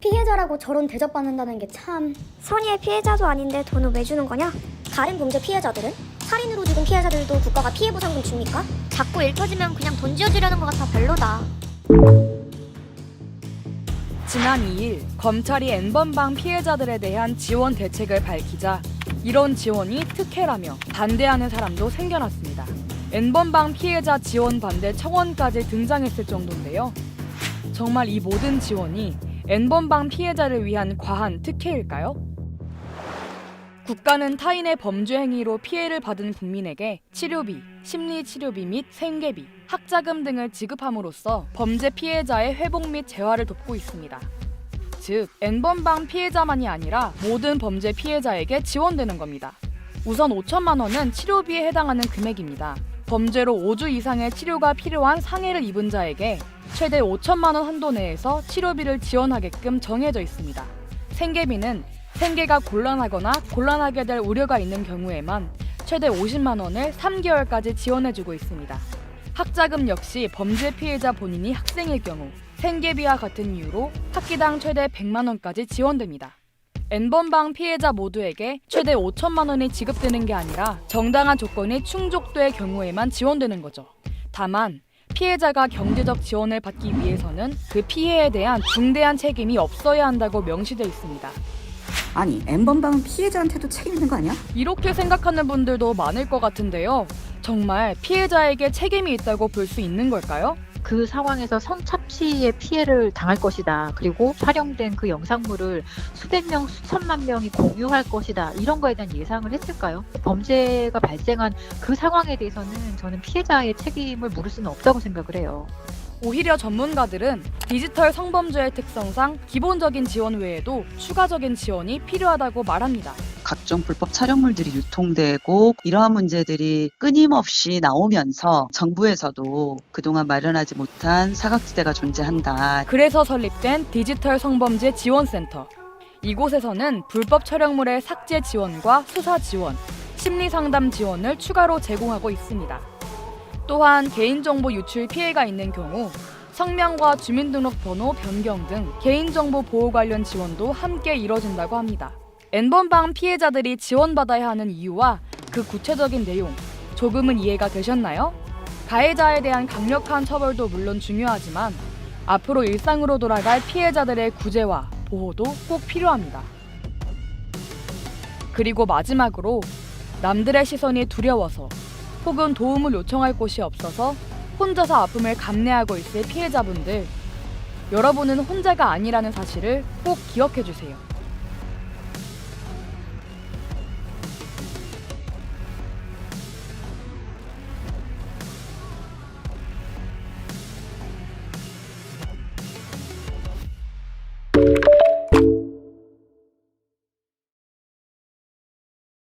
피해자라고 저런 대접받는다는 게 참... 선의의 피해자도 아닌데 돈을 왜 주는 거냐? 다른 범죄 피해자들은? 살인으로 죽은 피해자들도 국가가 피해보상금 줍니까? 자꾸 일 터지면 그냥 돈 지어주려는 것 같아 별로다. 지난 2일 검찰이 N번방 피해자들에 대한 지원 대책을 밝히자 이런 지원이 특혜라며 반대하는 사람도 생겨났습니다. N번방 피해자 지원 반대 청원까지 등장했을 정도인데요. 정말 이 모든 지원이 N번방 피해자를 위한 과한 특혜일까요? 국가는 타인의 범죄 행위로 피해를 받은 국민에게 치료비, 심리치료비 및 생계비, 학자금 등을 지급함으로써 범죄 피해자의 회복 및 재활을 돕고 있습니다. 즉, N번방 피해자만이 아니라 모든 범죄 피해자에게 지원되는 겁니다. 우선 5천만 원은 치료비에 해당하는 금액입니다. 범죄로 5주 이상의 치료가 필요한 상해를 입은 자에게 최대 5천만 원 한도 내에서 치료비를 지원하게끔 정해져 있습니다. 생계비는 생계가 곤란하거나 곤란하게 될 우려가 있는 경우에만 최대 50만 원을 3개월까지 지원해주고 있습니다. 학자금 역시 범죄 피해자 본인이 학생일 경우 생계비와 같은 이유로 학기당 최대 100만 원까지 지원됩니다. N번방 피해자 모두에게 최대 5천만 원이 지급되는 게 아니라 정당한 조건이 충족될 경우에만 지원되는 거죠. 다만 피해자가 경제적 지원을 받기 위해서는 그 피해에 대한 중대한 책임이 없어야 한다고 명시되어 있습니다. 아니, N번방은 피해자한테도 책임 있는 거 아니야? 이렇게 생각하는 분들도 많을 것 같은데요. 정말 피해자에게 책임이 있다고 볼 수 있는 걸까요? 그 상황에서 성착취의 피해를 당할 것이다. 그리고 촬영된 그 영상물을 수백 명, 수천만 명이 공유할 것이다. 이런 거에 대한 예상을 했을까요? 범죄가 발생한 그 상황에 대해서는 저는 피해자의 책임을 물을 수는 없다고 생각을 해요. 오히려 전문가들은 디지털 성범죄의 특성상 기본적인 지원 외에도 추가적인 지원이 필요하다고 말합니다. 각종 불법 촬영물들이 유통되고 이러한 문제들이 끊임없이 나오면서 정부에서도 그동안 마련하지 못한 사각지대가 존재한다. 그래서 설립된 디지털 성범죄 지원센터. 이곳에서는 불법 촬영물의 삭제 지원과 수사 지원, 심리 상담 지원을 추가로 제공하고 있습니다. 또한 개인정보 유출 피해가 있는 경우 성명과 주민등록번호 변경 등 개인정보 보호 관련 지원도 함께 이뤄진다고 합니다. N번방 피해자들이 지원받아야 하는 이유와 그 구체적인 내용, 조금은 이해가 되셨나요? 가해자에 대한 강력한 처벌도 물론 중요하지만 앞으로 일상으로 돌아갈 피해자들의 구제와 보호도 꼭 필요합니다. 그리고 마지막으로 남들의 시선이 두려워서 혹은 도움을 요청할 곳이 없어서 혼자서 아픔을 감내하고 있을 피해자분들, 여러분은 혼자가 아니라는 사실을 꼭 기억해 주세요.